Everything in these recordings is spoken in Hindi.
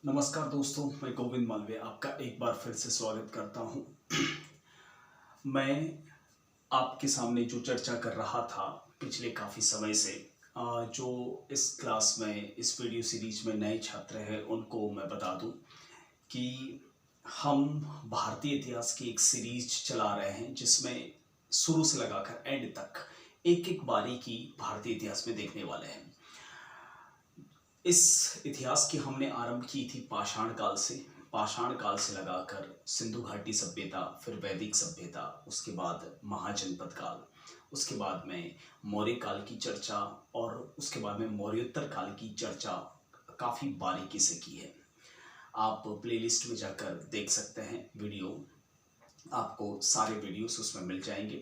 नमस्कार दोस्तों, मैं गोविंद मालवीय आपका एक बार फिर से स्वागत करता हूं। मैं आपके सामने जो चर्चा कर रहा था पिछले काफ़ी समय से, जो इस क्लास में इस वीडियो सीरीज में नए छात्र हैं उनको मैं बता दूं कि हम भारतीय इतिहास की एक सीरीज चला रहे हैं जिसमें शुरू से लगाकर एंड तक एक एक बारीकी भारतीय इतिहास में देखने वाले हैं। इस इतिहास की हमने आरंभ की थी पाषाण काल से लगाकर सिंधु घाटी सभ्यता, फिर वैदिक सभ्यता, उसके बाद महाजनपद काल, उसके बाद में मौर्य काल की चर्चा और उसके बाद में मौर्योत्तर काल की चर्चा काफ़ी बारीकी से की है। आप प्लेलिस्ट में जाकर देख सकते हैं वीडियो, आपको सारे वीडियोस उसमें मिल जाएंगे।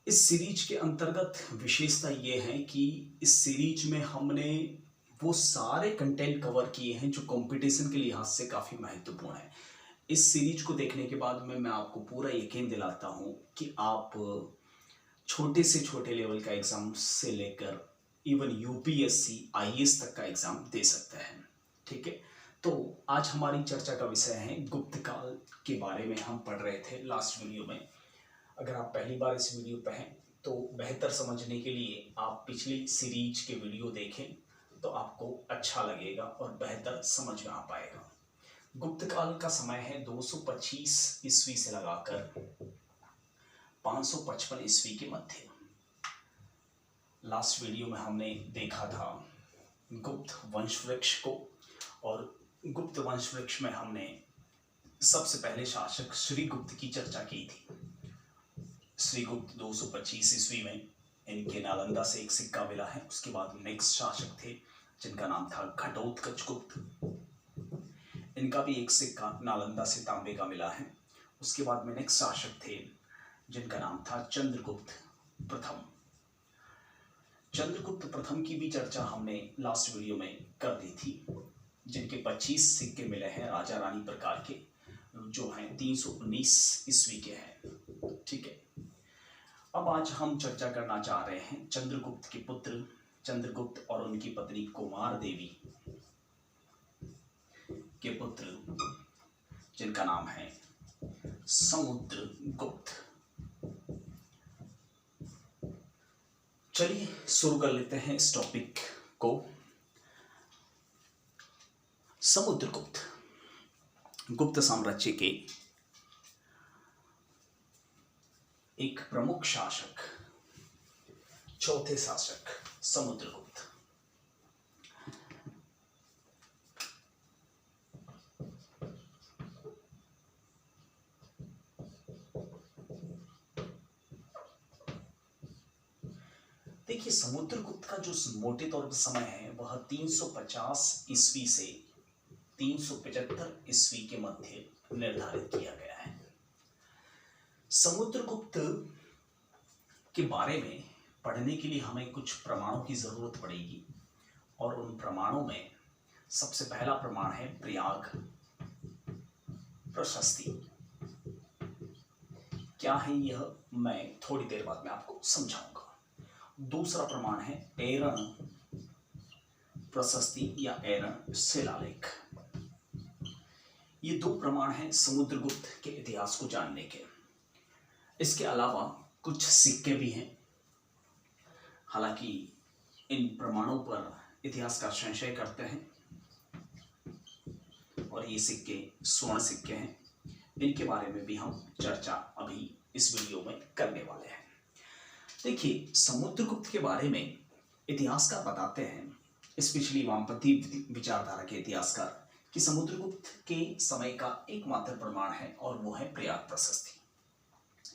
इस सीरीज के अंतर्गत विशेषता ये है कि इस सीरीज में हमने वो सारे कंटेंट कवर किए हैं जो कंपटीशन के लिहाज से काफ़ी महत्वपूर्ण है। इस सीरीज को देखने के बाद में मैं आपको पूरा यकीन दिलाता हूँ कि आप छोटे से छोटे लेवल का एग्ज़ाम से लेकर इवन यूपीएससी आईएएस तक का एग्ज़ाम दे सकते हैं। ठीक है, तो आज हमारी चर्चा का विषय है गुप्त काल के बारे में हम पढ़ रहे थे लास्ट वीडियो में। अगर आप पहली बार इस वीडियो पर हैं तो बेहतर समझने के लिए आप पिछली सीरीज के वीडियो देखें तो आपको अच्छा लगेगा और बेहतर समझ में आ पाएगा। गुप्त काल का समय है 225 ईस्वी से लगाकर 555 ईस्वी के मध्य। लास्ट वीडियो में हमने देखा था गुप्त वंश वृक्ष को, और गुप्त वंश वृक्ष में हमने सबसे पहले शासक श्रीगुप्त की चर्चा की थी। श्रीगुप्त 225 ईस्वी में इनके नालंदा से एक सिक्का मिला है। उसके बाद नेक्स्ट शासक थे जिनका नाम था घटोत्कच गुप्त, इनका भी एक सिक्का नालंदा से तांबे का मिला है। उसके बाद में नेक्स्ट शासक थे जिनका नाम था चंद्रगुप्त प्रथम। चंद्रगुप्त प्रथम की भी चर्चा हमने लास्ट वीडियो में कर दी थी, जिनके 25 सिक्के मिले हैं राजा रानी प्रकार के, जो हैं 319 ईस्वी के हैं। ठीक है, अब आज हम चर्चा करना चाह रहे हैं चंद्रगुप्त के पुत्र चंद्रगुप्त और उनकी पत्नी कुमार देवी के पुत्र, जिनका नाम है समुद्रगुप्त। चलिए शुरू कर लेते हैं इस टॉपिक को। समुद्रगुप्त गुप्त साम्राज्य के एक प्रमुख शासक, चौथे शासक समुद्रगुप्त। देखिए, समुद्रगुप्त का जो मोटे तौर पर समय है वह 350 ईस्वी से 375 ईस्वी के मध्य निर्धारित किया गया है। समुद्रगुप्त के बारे में पढ़ने के लिए हमें कुछ प्रमाणों की जरूरत पड़ेगी, और उन प्रमाणों में सबसे पहला प्रमाण है प्रयाग प्रशस्ति। क्या है यह, मैं थोड़ी देर बाद में आपको समझाऊंगा। दूसरा प्रमाण है एरन प्रशस्ति या एरन शिलालेख। ये दो प्रमाण हैं समुद्रगुप्त के इतिहास को जानने के। इसके अलावा कुछ सिक्के भी हैं, हालांकि इन प्रमाणों पर इतिहासकार संशय करते हैं, और ये सिक्के स्वर्ण सिक्के हैं। इनके बारे में भी हम चर्चा अभी इस वीडियो में करने वाले हैं। देखिए, समुद्रगुप्त के बारे में इतिहासकार बताते हैं, इस पिछली वामपंथी विचारधारा के इतिहासकार, कि समुद्रगुप्त के समय का एकमात्र प्रमाण है और वो है प्रयाग प्रशस्ति।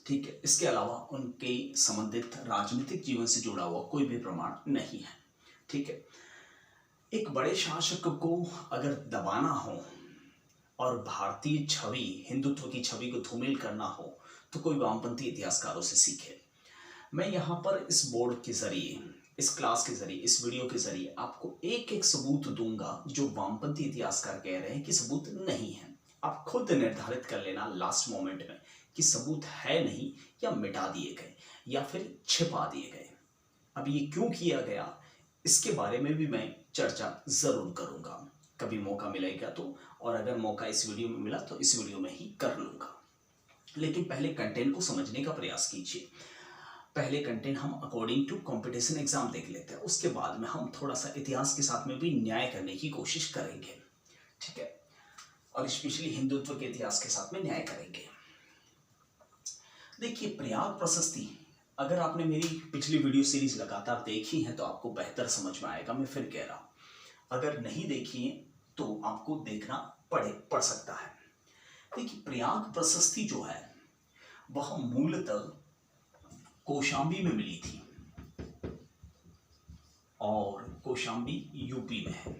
ठीक है, इसके अलावा उनके संबंधित राजनीतिक जीवन से जुड़ा हुआ कोई भी प्रमाण नहीं है। ठीक है, एक बड़े शासक को अगर दबाना हो और भारतीय छवि, हिंदुत्व की छवि को धूमिल करना हो तो कोई वामपंथी इतिहासकारों से सीखे। मैं यहाँ पर इस बोर्ड के जरिए, इस क्लास के जरिए, इस वीडियो के जरिए आपको एक एक सबूत दूंगा जो वामपंथी इतिहासकार कह रहे हैं कि सबूत नहीं है। आप खुद निर्धारित कर लेना लास्ट मोमेंट में कि सबूत है नहीं, या मिटा दिए गए, या फिर छिपा दिए गए। अब ये क्यों किया गया, इसके बारे में भी मैं चर्चा जरूर करूंगा। कभी मौका मिलेगा तो, और अगर मौका इस वीडियो में मिला तो इस वीडियो में ही कर लूँगा। लेकिन पहले कंटेंट को समझने का प्रयास कीजिए। पहले कंटेंट हम अकॉर्डिंग टू कंपटीशन एग्जाम देख लेते हैं, उसके बाद में हम थोड़ा सा इतिहास के साथ में भी न्याय करने की कोशिश करेंगे, ठीक है, और स्पेशली हिंदुत्व के इतिहास के साथ में न्याय करेंगे। देखिए, प्रयाग प्रशस्ति, अगर आपने मेरी पिछली वीडियो सीरीज लगातार देखी है तो आपको बेहतर समझ में आएगा। मैं फिर कह रहा हूँ, अगर नहीं देखी है तो आपको देखना पड़ सकता है। देखिए, प्रयाग प्रशस्ति जो है वह मूलतः कौशाम्बी में मिली थी, और कौशाम्बी यूपी में है।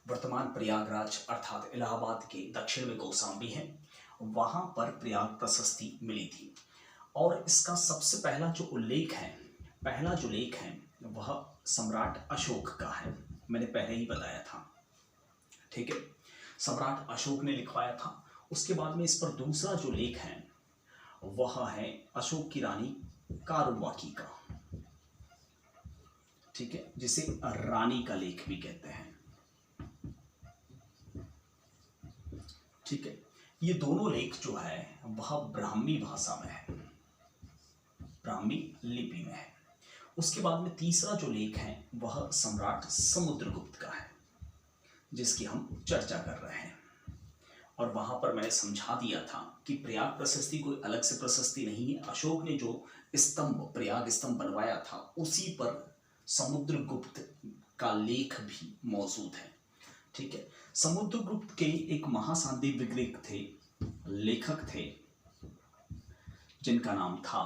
वर्तमान प्रयागराज अर्थात इलाहाबाद के दक्षिण में कौशाम्बी है, वहां पर प्रयाग प्रशस्ति मिली थी। और इसका सबसे पहला जो उल्लेख है, पहला जो लेख है वह सम्राट अशोक का है। मैंने पहले ही बताया था, ठीक है, सम्राट अशोक ने लिखवाया था। उसके बाद में इस पर दूसरा जो लेख है वह है अशोक की रानी कारुबाकी का, ठीक है, जिसे रानी का लेख भी कहते हैं, ठीक है। ये दोनों लेख जो है वह ब्राह्मी भाषा में है, ब्राह्मी लिपि में है। उसके बाद में तीसरा जो लेख है वह सम्राट समुद्रगुप्त का है, जिसकी हम चर्चा कर रहे हैं। और वहां पर मैंने समझा दिया था कि प्रयाग प्रशस्ति कोई अलग से प्रशस्ति नहीं है। अशोक ने जो स्तंभ, प्रयाग स्तंभ बनवाया था, उसी पर समुद्रगुप्त का लेख भी मौजूद है, ठीक है। समुद्रगुप्त के एक महासांदी विग्रह थे, लेखक थे, जिनका नाम था,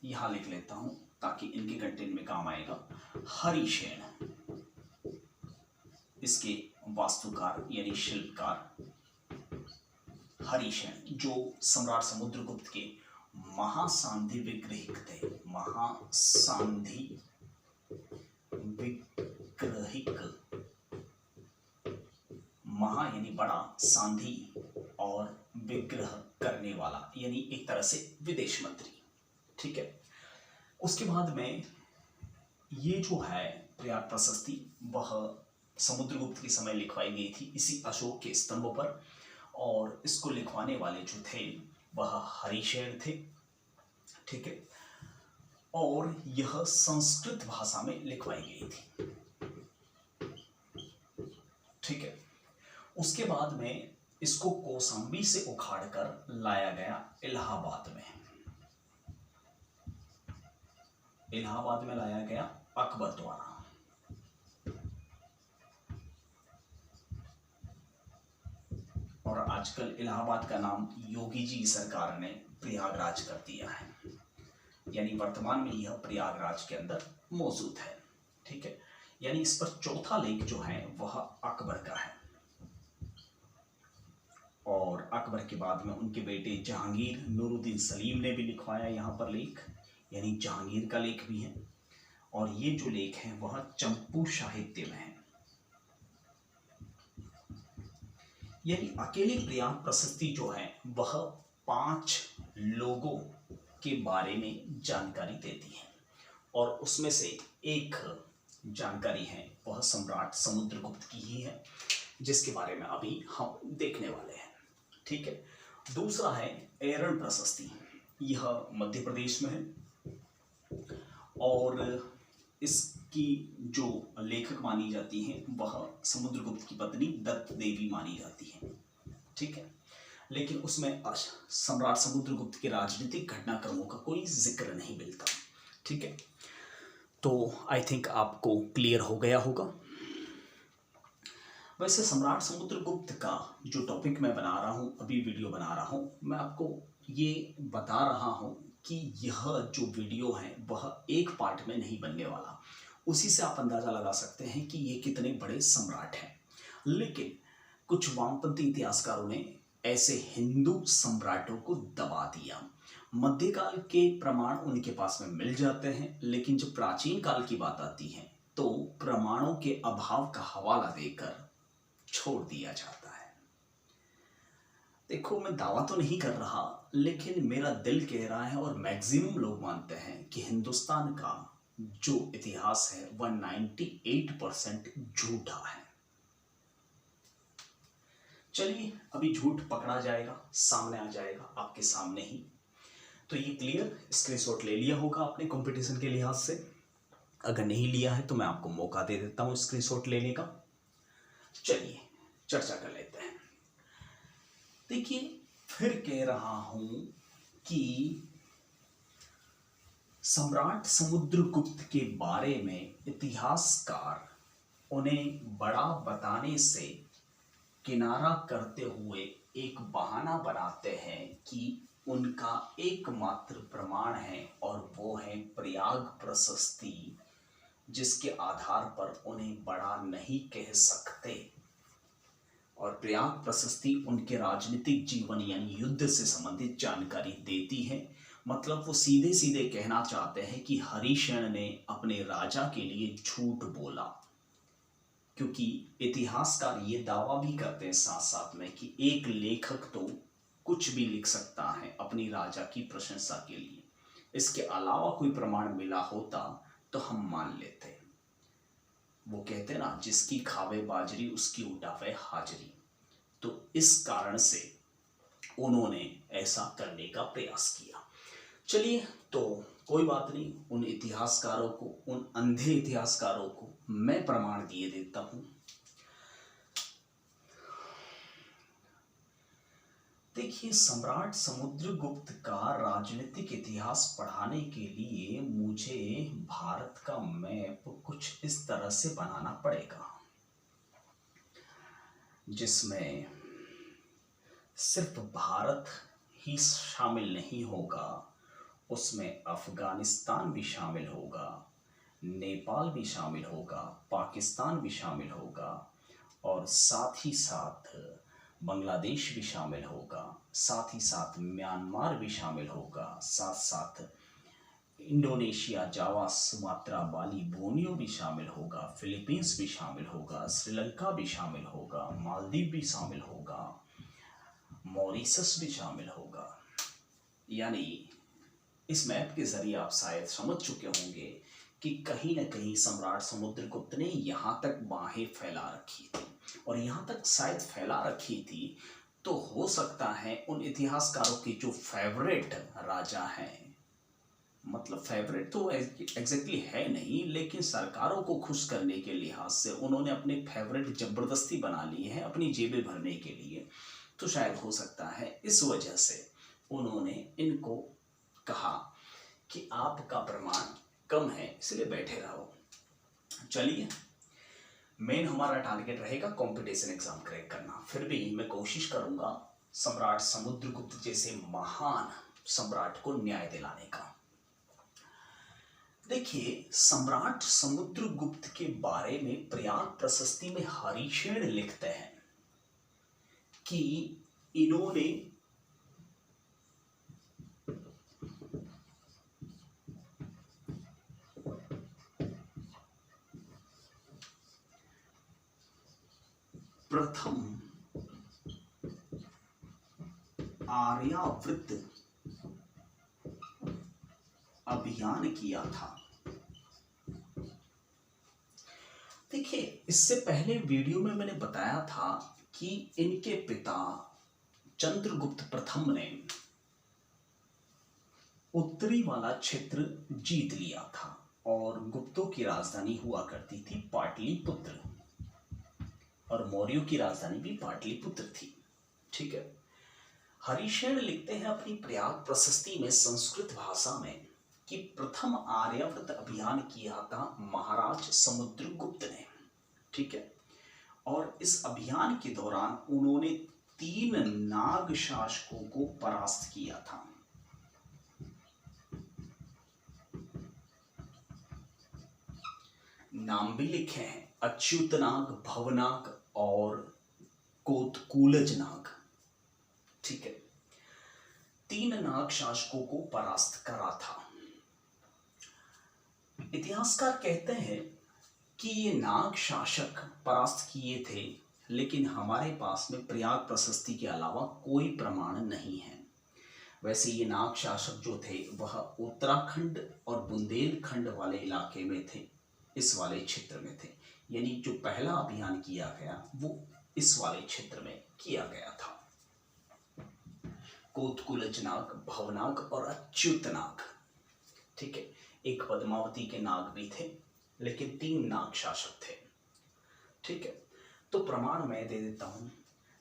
यहां लिख लेता हूं ताकि इनके कंटेंट में काम आएगा, हरिसेन। इसके वास्तुकार यानी शिल्पकार हरिसेन, जो सम्राट समुद्रगुप्त के महासांधि विग्रहिक थे, महासांधि विग्रहिक, महा यानी बड़ा, सांधि और विग्रह करने वाला यानी एक तरह से विदेश मंत्री, ठीक है। उसके बाद में ये जो है प्रयाग प्रशस्ति वह समुद्रगुप्त के समय लिखवाई गई थी इसी अशोक के स्तंभ पर, और इसको लिखवाने वाले जो थे वह हरिसेन थे, ठीक है। और यह संस्कृत भाषा में लिखवाई गई थी, ठीक है। उसके बाद में इसको कौशाम्बी से उखाड़कर लाया गया इलाहाबाद में, इलाहाबाद में लाया गया अकबर द्वारा। और आजकल इलाहाबाद का नाम योगी जी सरकार ने प्रयागराज कर दिया है, यानी वर्तमान में यह प्रयागराज के अंदर मौजूद है, ठीक है। यानी इस पर चौथा लेख जो है वह अकबर का है, और अकबर के बाद में उनके बेटे जहांगीर नूरुद्दीन सलीम ने भी लिखवाया यहाँ पर लेख, यानी जहांगीर का लेख भी है। और ये जो लेख है वह चंपू साहित्य में है, यानी अकेली प्रयाग प्रशस्ति जो है वह 5 लोगों के बारे में जानकारी देती है, और उसमें से एक जानकारी है वह सम्राट समुद्रगुप्त की ही है, जिसके बारे में अभी हम देखने वाले हैं, ठीक है। दूसरा है एरन प्रशस्ति, यह मध्य प्रदेश में है, और इसकी जो लेखक मानी जाती हैं वह समुद्रगुप्त की पत्नी दत्त देवी मानी जाती है, ठीक है। लेकिन उसमें सम्राट समुद्रगुप्त के राजनीतिक घटनाक्रमों का कोई जिक्र नहीं मिलता, ठीक है। तो आई थिंक आपको क्लियर हो गया होगा। वैसे सम्राट समुद्रगुप्त का जो टॉपिक मैं बना रहा हूँ, अभी वीडियो बना रहा हूँ, मैं आपको ये बता रहा हूँ कि यह जो वीडियो है वह एक पार्ट में नहीं बनने वाला। उसी से आप अंदाज़ा लगा सकते हैं कि ये कितने बड़े सम्राट हैं। लेकिन कुछ वामपंथी इतिहासकारों ने ऐसे हिंदू सम्राटों को दबा दिया। मध्यकाल के प्रमाण उनके पास में मिल जाते हैं, लेकिन जब प्राचीन काल की बात आती है तो प्रमाणों के अभाव का हवाला देकर छोड़ दिया जाता है। देखो, मैं दावा तो नहीं कर रहा, लेकिन मेरा दिल कह रहा है और मैक्सिमम लोग मानते हैं कि हिंदुस्तान का जो इतिहास है वह 98% झूठा है। चलिए, अभी झूठ पकड़ा जाएगा, सामने आ जाएगा आपके सामने ही। तो ये क्लियर, स्क्रीनशॉट ले लिया होगा आपने कंपटीशन के लिहाज से। अगर नहीं लिया है तो मैं आपको मौका दे देता हूँ स्क्रीनशॉट लेने का। चलिए चर्चा कर लेते हैं। देखिए, फिर कह रहा हूं कि सम्राट समुद्रगुप्त के बारे में इतिहासकार उन्हें बड़ा बताने से किनारा करते हुए एक बहाना बनाते हैं कि उनका एकमात्र प्रमाण है और वो है प्रयाग प्रशस्ति, जिसके आधार पर उन्हें बड़ा नहीं कह सकते। और प्रयाग प्रशस्ति उनके राजनीतिक जीवन यानी युद्ध से संबंधित जानकारी देती है। मतलब वो सीधे सीधे कहना चाहते हैं कि हरिशेन ने अपने राजा के लिए झूठ बोला, क्योंकि इतिहासकार ये दावा भी करते हैं साथ साथ में कि एक लेखक तो कुछ भी लिख सकता है अपनी राजा की प्रशंसा के लिए, इसके अलावा कोई प्रमाण मिला होता तो हम मान लेते। वो कहते हैं ना, जिसकी खावे बाजरी उसकी उठावे हाजरी। तो इस कारण से उन्होंने ऐसा करने का प्रयास किया। चलिए, तो कोई बात नहीं, उन इतिहासकारों को, उन अंधे इतिहासकारों को मैं प्रमाण दिए देता हूं। देखिए, सम्राट समुद्रगुप्त का राजनीतिक इतिहास पढ़ाने के लिए मुझे भारत का मैप कुछ इस तरह से बनाना पड़ेगा, जिसमें सिर्फ भारत ही शामिल नहीं होगा, उसमें अफगानिस्तान भी शामिल होगा, नेपाल भी शामिल होगा, पाकिस्तान भी शामिल होगा, और साथ ही साथ बांग्लादेश भी शामिल होगा, साथ ही साथ म्यांमार भी शामिल होगा, साथ साथ इंडोनेशिया, जावा, सुमात्रा, बाली, बोर्नियो भी शामिल होगा, फिलीपींस भी शामिल होगा, श्रीलंका भी शामिल होगा, मालदीव भी शामिल होगा, मॉरिशस भी शामिल होगा। यानी इस मैप के जरिए आप शायद समझ चुके होंगे कि कहीं ना कहीं सम्राट समुद्रगुप्त ने यहाँ तक बाहें फैला रखी थी, और यहाँ तक शायद फैला रखी थी तो हो सकता है उन इतिहासकारों के जो फेवरेट राजा हैं, मतलब फेवरेट तो एग्जैक्टली है नहीं, लेकिन सरकारों को खुश करने के लिहाज से उन्होंने अपने फेवरेट जबरदस्ती बना लिए हैं अपनी जेबें भरने के लिए। तो शायद हो सकता है इस वजह से उन्होंने इनको कहा कि आपका प्रमाण कम है, इसलिए बैठे रहो। चलिए, मेन हमारा टारगेट रहेगा कंपटीशन एग्जाम क्रैक करना। फिर भी मैं कोशिश करूंगा सम्राट समुद्रगुप्त जैसे महान सम्राट को न्याय दिलाने का। देखिए, सम्राट समुद्रगुप्त के बारे में प्रयाग प्रशस्ति में हरिशेन लिखते हैं कि इन्होंने प्रथम आर्यावर्त अभियान किया था। देखिए, इससे पहले वीडियो में मैंने बताया था कि इनके पिता चंद्रगुप्त प्रथम ने उत्तरी वाला क्षेत्र जीत लिया था और गुप्तों की राजधानी हुआ करती थी पाटलिपुत्र, और मौर्यों की राजधानी भी पाटलिपुत्र थी। ठीक है। हरिशेन लिखते हैं अपनी प्रयाग प्रशस्ति में संस्कृत भाषा में कि प्रथम आर्यावर्त अभियान किया था महाराज समुद्रगुप्त ने। ठीक है। और इस अभियान के दौरान उन्होंने 3 नाग शासकों को परास्त किया था। नाम भी लिखे हैं, अच्युतनाग, भवनाग और कोतकूलज नाग। ठीक है। 3 नाग शासकों को परास्त करा था। इतिहासकार कहते हैं कि ये नाग शासक परास्त किए थे, लेकिन हमारे पास में प्रयाग प्रशस्ति के अलावा कोई प्रमाण नहीं है। वैसे ये नाग शासक जो थे वह उत्तराखंड और बुंदेलखंड वाले इलाके में थे, इस वाले क्षेत्र में थे। यानी जो पहला अभियान किया गया वो इस वाले क्षेत्र में किया गया था। कोतकुलज नाग, भवनाग और अच्युत नाग। ठीक है, एक पद्मावती के नाग भी थे, लेकिन 3 नाग शासक थे। ठीक है, तो प्रमाण मैं दे देता हूं।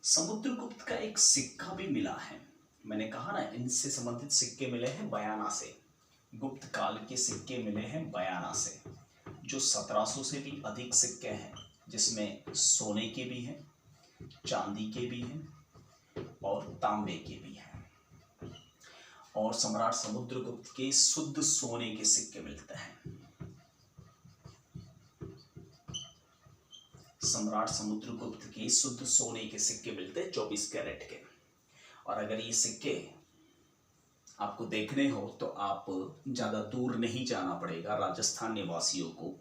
समुद्रगुप्त का एक सिक्का भी मिला है। मैंने कहा ना, इनसे संबंधित सिक्के मिले हैं बयाना से। गुप्त काल के सिक्के मिले हैं बयाना से, जो 1700 से भी अधिक सिक्के हैं, जिसमें सोने के भी हैं, चांदी के भी हैं और तांबे के भी हैं। और सम्राट समुद्रगुप्त के शुद्ध सोने के सिक्के मिलते हैं। सम्राट समुद्रगुप्त के शुद्ध सोने के सिक्के मिलते हैं 24 कैरेट के। और अगर ये सिक्के आपको देखने हो तो आप ज़्यादा दूर नहीं जाना पड़ेगा राजस्थान निवासियों को।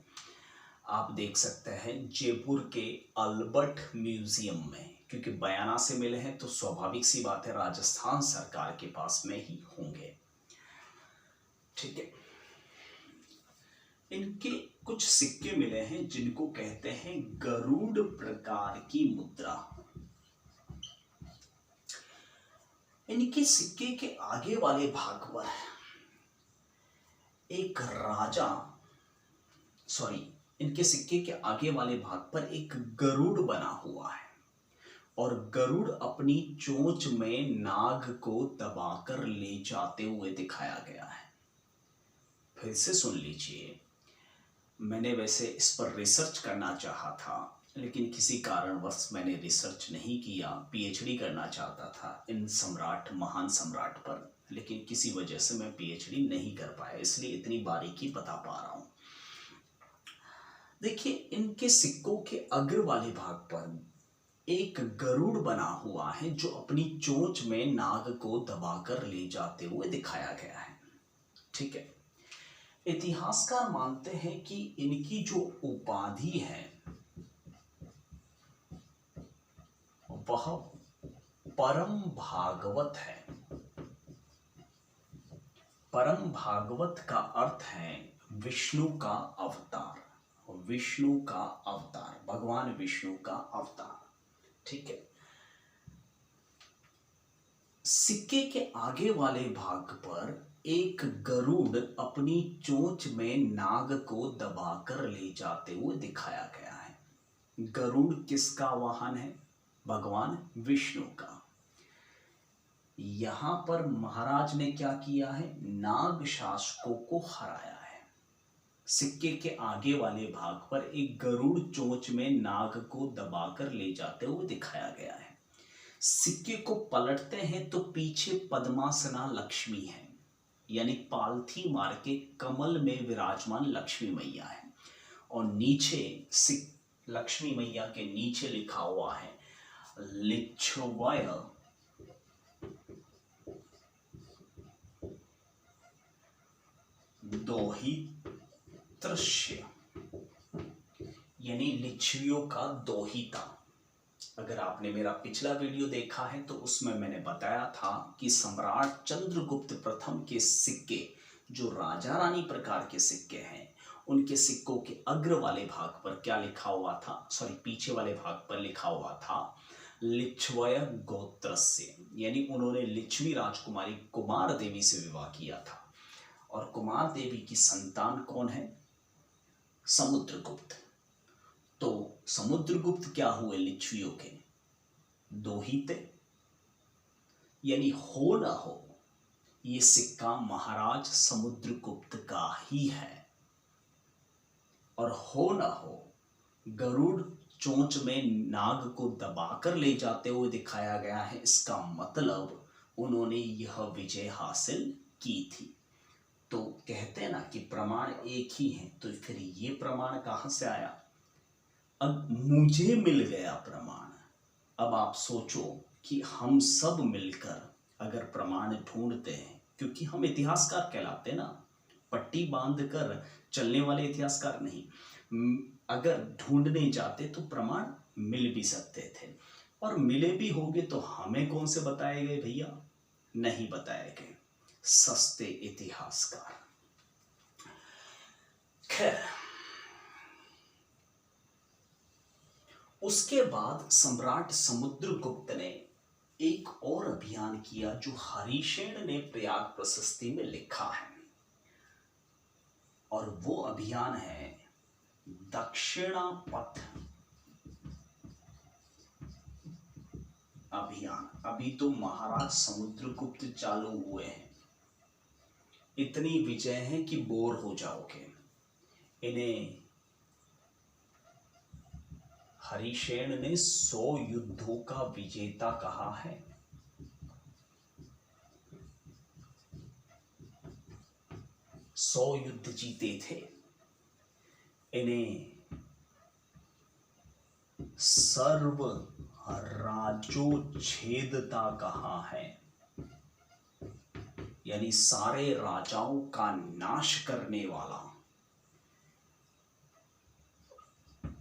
आप देख सकते हैं जयपुर के अल्बर्ट म्यूजियम में, क्योंकि बयाना से मिले हैं तो स्वाभाविक सी बात है राजस्थान सरकार के पास में ही होंगे। ठीक है, इनके कुछ सिक्के मिले हैं जिनको कहते हैं गरुड़ प्रकार की मुद्रा। इनके सिक्के के आगे वाले भाग पर एक राजा, इनके सिक्के के आगे वाले भाग पर एक गरुड़ बना हुआ है और गरुड़ अपनी चोंच में नाग को दबाकर ले जाते हुए दिखाया गया है। फिर से सुन लीजिए, मैंने वैसे इस पर रिसर्च करना चाहा था, लेकिन किसी कारणवश मैंने रिसर्च नहीं किया। पीएचडी करना चाहता था इन महान सम्राट पर, लेकिन किसी वजह से मैं पीएचडी नहीं कर पाया, इसलिए इतनी बारीकी बता पा रहा हूं। देखिए, इनके सिक्कों के अग्र वाले भाग पर एक गरुड़ बना हुआ है जो अपनी चोंच में नाग को दबाकर ले जाते हुए दिखाया गया है। ठीक है, इतिहासकार मानते हैं कि इनकी जो उपाधि है वह परम भागवत है। परम भागवत का अर्थ है विष्णु का अवतार, विष्णु का अवतार, भगवान विष्णु का अवतार। ठीक है, सिक्के के आगे वाले भाग पर एक गरुड़ अपनी चोंच में नाग को दबाकर ले जाते हुए दिखाया गया है। गरुड़ किसका वाहन है? भगवान विष्णु का। यहां पर महाराज ने क्या किया है? नाग शासकों को हराया है। सिक्के के आगे वाले भाग पर एक गरुड़ चोंच में नाग को दबाकर ले जाते हुए दिखाया गया है। सिक्के को पलटते हैं तो पीछे पद्मासना लक्ष्मी है, यानी पालथी मार के कमल में विराजमान लक्ष्मी मैया है, और नीचे लक्ष्मी मैया के नीचे लिखा हुआ है लिच्छवय दोहित्रस्य, यानी लिच्छवियों का दोहिता। अगर आपने मेरा पिछला वीडियो देखा है तो उसमें मैंने बताया था कि सम्राट चंद्रगुप्त प्रथम के सिक्के, जो राजा रानी प्रकार के सिक्के हैं, उनके सिक्कों के अग्र वाले भाग पर क्या लिखा हुआ था? पीछे वाले भाग पर लिखा हुआ था लिच्छवय गोत्रस्य, यानी उन्होंने लिच्छवी राजकुमारी कुमार देवी से विवाह किया था। और कुमार देवी की संतान कौन है? समुद्रगुप्त। तो समुद्रगुप्त क्या हुए? लिच्छवियों के दोहिते, यानी हो ना हो ये सिक्का महाराज समुद्रगुप्त का ही है, और हो ना हो गरुड़ चोंच में नाग को दबाकर ले जाते हुए दिखाया गया है, इसका मतलब उन्होंने यह विजय हासिल की थी। तो कहते हैं ना कि प्रमाण एक ही है, तो फिर ये प्रमाण कहां से आया? अब मुझे मिल गया प्रमाण। अब आप सोचो कि हम सब मिलकर अगर प्रमाण ढूंढते हैं, क्योंकि हम इतिहासकार कहलाते हैं ना, पट्टी बांधकर चलने वाले इतिहासकार नहीं। अगर ढूंढने जाते तो प्रमाण मिल भी सकते थे, और मिले भी होंगे तो हमें कौन से बताए गए भैया? नहीं बताए गए, सस्ते इतिहासकार। खैर, उसके बाद सम्राट समुद्रगुप्त ने एक और अभियान किया जो हरिशेन ने प्रयाग प्रशस्ति में लिखा है, और वो अभियान है दक्षिणापथ अभियान। अभी तो महाराज समुद्रगुप्त चालू हुए हैं, इतनी विजय है कि बोर हो जाओगे। इन्हें हरिशेन ने 100 युद्धों का विजेता कहा है। सौ युद्ध जीते थे। इन्हें सर्व राजोच्छेदता कहा है, यानी सारे राजाओं का नाश करने वाला।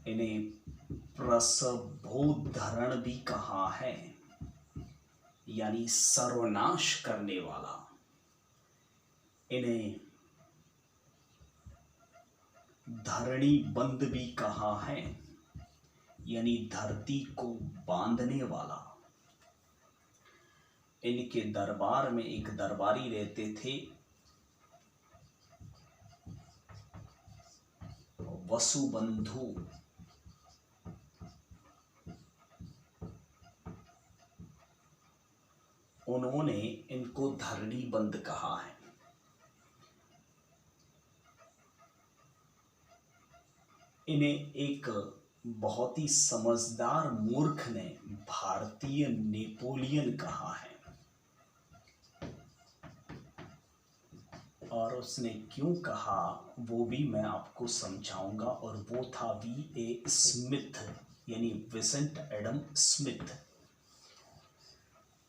इन्हें प्रसभोद्धरण भी कहा है, यानी सर्वनाश करने वाला। इन्हें धरणी बंद भी कहा है, यानी धरती को बांधने वाला। इनके दरबार में एक दरबारी रहते थे, वसुबंधु। उन्होंने इनको धरणी बंद कहा है। इन्हें एक बहुत ही समझदार मूर्ख ने भारतीय नेपोलियन कहा है, और उसने क्यों कहा वो भी मैं आपको समझाऊंगा। और वो था V.A. स्मिथ, यानी विंसेंट एडम स्मिथ।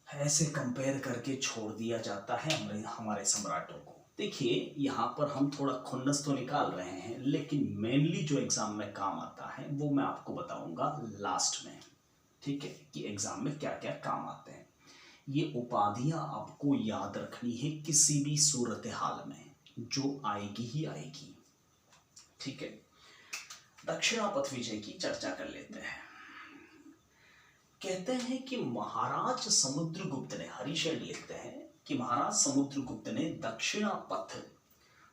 ऐसे कंपेयर करके छोड़ दिया जाता है हमारे सम्राटों को। देखिए, यहाँ पर हम थोड़ा खुन्नस तो निकाल रहे हैं, लेकिन मेनली जो एग्जाम में काम आता है वो मैं आपको बताऊंगा लास्ट में, ठीक है, कि एग्जाम में क्या क्या काम आते हैं। ये उपाधियां आपको याद रखनी है किसी भी सूरत हाल में, जो आएगी ही आएगी, ठीक है। दक्षिणापथ विजय की चर्चा कर लेते हैं। कहते हैं कि महाराज समुद्रगुप्त ने, हरिशेन लिखते हैं कि महाराज समुद्रगुप्त ने दक्षिणापथ,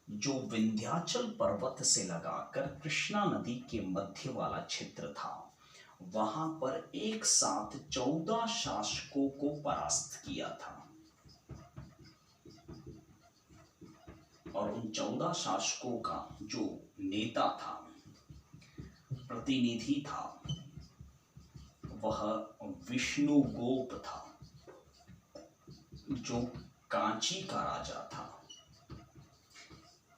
जो विंध्याचल पर्वत से लगाकर कृष्णा नदी के मध्य वाला क्षेत्र था, वहां पर एक साथ 14 शासकों को परास्त किया था। और उन 14 शासकों का जो नेता था, प्रतिनिधि था, वह विष्णुगोप था, जो कांची का राजा था।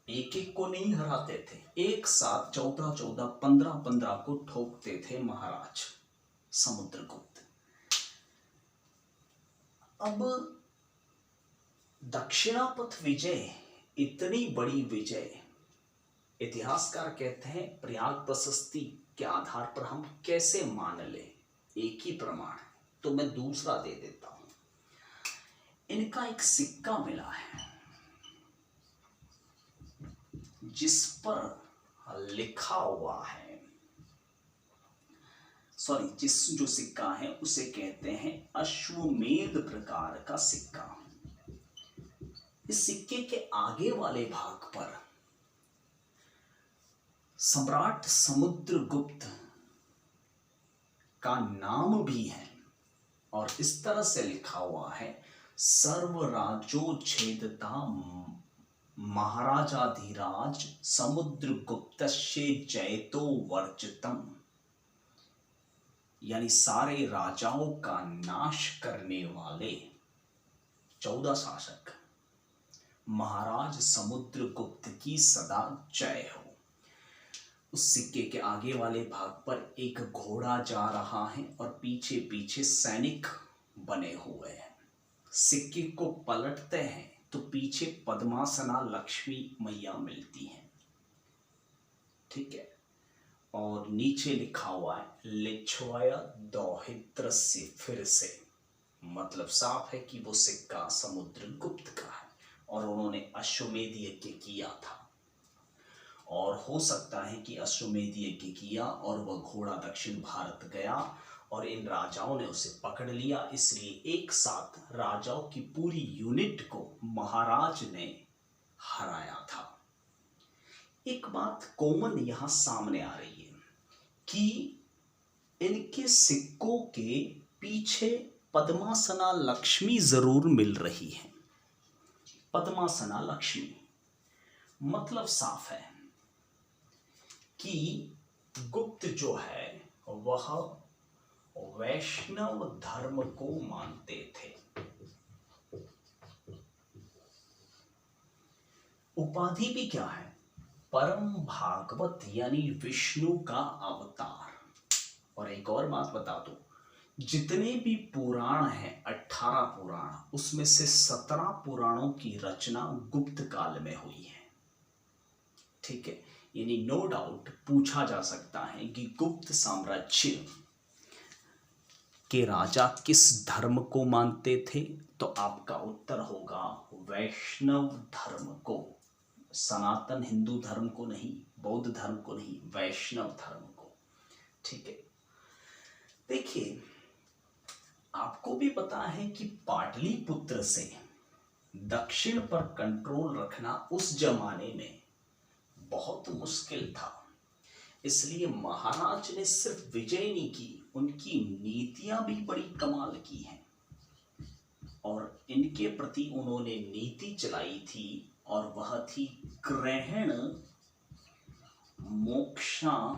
एक एक को नहीं हराते थे, एक साथ 14-14, 15-15 को ठोकते थे महाराज समुद्रगुप्त। अब दक्षिणापथ विजय, इतनी बड़ी विजय, इतिहासकार कहते हैं प्रयाग प्रशस्ति के आधार पर हम कैसे मान ले, एक ही प्रमाण है, तो मैं दूसरा दे देता हूं। इनका एक सिक्का मिला है जिस पर लिखा हुआ है, सॉरी, जो सिक्का है उसे कहते हैं अश्वमेध प्रकार का सिक्का। इस सिक्के के आगे वाले भाग पर सम्राट समुद्रगुप्त का नाम भी है, और इस तरह से लिखा हुआ है, सर्वराज्योच्छेदता महाराजाधिराज समुद्रगुप्तस्य जयतो वर्जितम्, यानी सारे राजाओं का नाश करने वाले 14 शासक महाराज समुद्रगुप्त की सदा जय हो। उस सिक्के के आगे वाले भाग पर एक घोड़ा जा रहा है और पीछे पीछे सैनिक बने हुए हैं। सिक्के को पलटते हैं तो पीछे पद्मासना लक्ष्मी मैया मिलती हैं, ठीक है। और नीचे लिखा हुआ है लिच्छ्वय दौहित्रस्य, फिर से, मतलब साफ है कि वो सिक्का समुद्रगुप्त का है और उन्होंने अश्वमेध यज्ञ किया था। और हो सकता है कि अश्वमेध यज्ञ किया और वह घोड़ा दक्षिण भारत गया और इन राजाओं ने उसे पकड़ लिया, इसलिए एक साथ राजाओं की पूरी यूनिट को महाराज ने हराया था। एक बात कॉमन यहां सामने आ रही है कि इनके सिक्कों के पीछे पद्मासना लक्ष्मी जरूर मिल रही है। पद्मासना लक्ष्मी मतलब साफ है कि गुप्त जो है वह वैष्णव धर्म को मानते थे। उपाधि भी क्या है? परम भागवत यानी विष्णु का अवतार। और एक और बात बता दो, जितने भी पुराण हैं 18 पुराण, उसमें से 17 पुराणों की रचना गुप्त काल में हुई है। ठीक है, यानी नो डाउट पूछा जा सकता है कि गुप्त साम्राज्य के राजा किस धर्म को मानते थे, तो आपका उत्तर होगा वैष्णव धर्म को। सनातन हिंदू धर्म को नहीं, बौद्ध धर्म को नहीं, वैष्णव धर्म को। ठीक है, देखिए आपको भी पता है कि पाटलिपुत्र से दक्षिण पर कंट्रोल रखना उस जमाने में बहुत मुश्किल था। इसलिए महाराज ने सिर्फ विजय नहीं की, उनकी नीतियां भी बड़ी कमाल की हैं और इनके प्रति उन्होंने नीति चलाई थी और वह थी ग्रहण मोक्षानुग्रहण।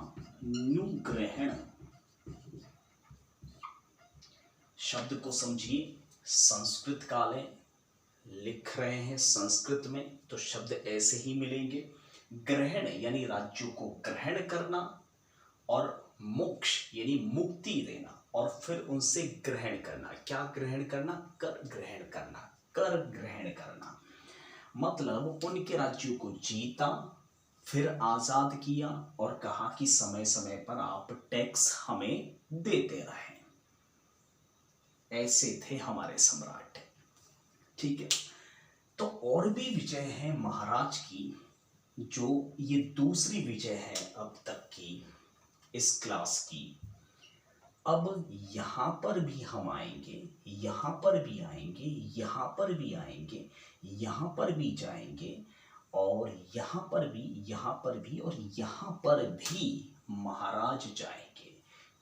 शब्द को समझिए, संस्कृत काले लिख रहे हैं संस्कृत में तो शब्द ऐसे ही मिलेंगे। ग्रहण यानी राज्यों को ग्रहण करना और मोक्ष यानी मुक्ति देना और फिर उनसे ग्रहण करना। क्या ग्रहण करना? कर ग्रहण करना। कर ग्रहण करना मतलब उनके राज्यों को जीता, फिर आजाद किया और कहा कि समय समय पर आप टैक्स हमें देते रहें। ऐसे थे हमारे सम्राट। ठीक है, तो और भी विजय है महाराज की, जो ये दूसरी विजय है अब तक की इस क्लास की। अब यहां पर भी हम आएंगे, यहां पर भी आएंगे, यहां पर भी आएंगे, यहां पर भी जाएंगे और यहां पर भी, यहां पर भी और यहां पर भी महाराज जाएंगे,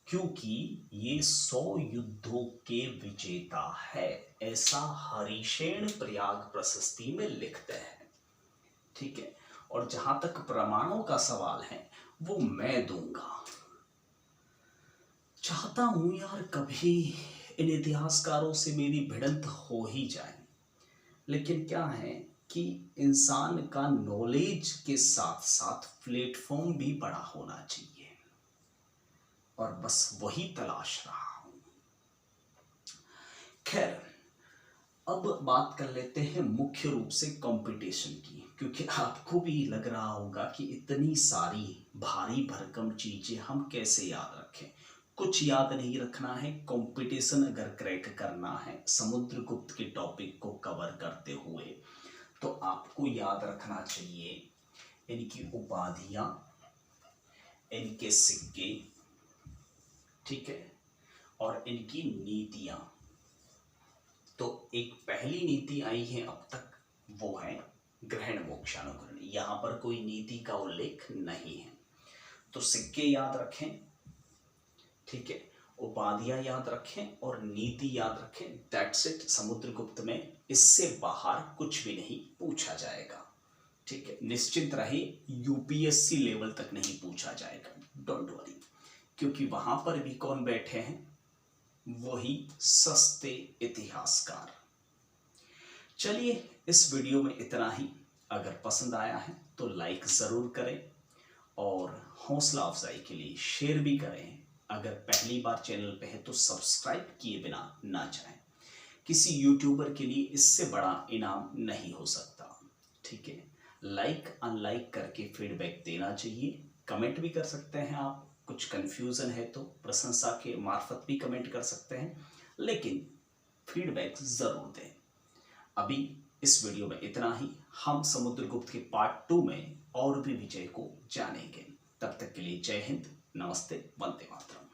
क्योंकि ये 100 युद्धों के विजेता है, ऐसा हरिशेन प्रयाग प्रशस्ति में लिखते हैं। ठीक है, और जहां तक प्रमाणों का सवाल है वो मैं दूंगा। चाहता हूं यार कभी इन इतिहासकारों से मेरी भिड़ंत हो ही जाए, लेकिन क्या है कि इंसान का नॉलेज के साथ साथ प्लेटफॉर्म भी बड़ा होना चाहिए और बस वही तलाश रहा हूं। खैर, अब बात कर लेते हैं मुख्य रूप से कंपटीशन की, क्योंकि आपको भी लग रहा होगा कि इतनी सारी भारी भरकम चीजें हम कैसे याद रखें। कुछ याद नहीं रखना है, कंपटीशन अगर क्रैक करना है समुद्रगुप्त के टॉपिक को कवर करते हुए, तो आपको याद रखना चाहिए इनकी उपाधियां, इनके सिक्के, ठीक है, और इनकी नीतियां। तो एक पहली नीति आई है अब तक, वो है ग्रहण मोक्षानुग्रहण। यहां पर कोई नीति का उल्लेख नहीं है, तो सिक्के याद रखें, ठीक है, उपाधियां याद रखें और नीति याद रखें। That's it. समुद्रगुप्त में इससे बाहर कुछ भी नहीं पूछा जाएगा। ठीक है, निश्चिंत रहे, यूपीएससी लेवल तक नहीं पूछा जाएगा, डोंट वरी, क्योंकि वहां पर भी कौन बैठे हैं? वही सस्ते इतिहासकार। चलिए, इस वीडियो में इतना ही। अगर पसंद आया है तो लाइक जरूर करें और हौसला अफजाई के लिए शेयर भी करें। अगर पहली बार चैनल पे है तो सब्सक्राइब किए बिना ना जाएं। किसी यूट्यूबर के लिए इससे बड़ा इनाम नहीं हो सकता। ठीक है, लाइक अनलाइक करके फीडबैक देना चाहिए। कमेंट भी कर सकते हैं आप, कुछ कंफ्यूजन है तो प्रशंसा के मार्फत भी कमेंट कर सकते हैं, लेकिन फीडबैक जरूर दें। अभी इस वीडियो में इतना ही। हम समुद्रगुप्त के पार्ट 2 में और भी विजय को जानेंगे। तब तक के लिए जय हिंद, नमस्ते, वंदे मातरम।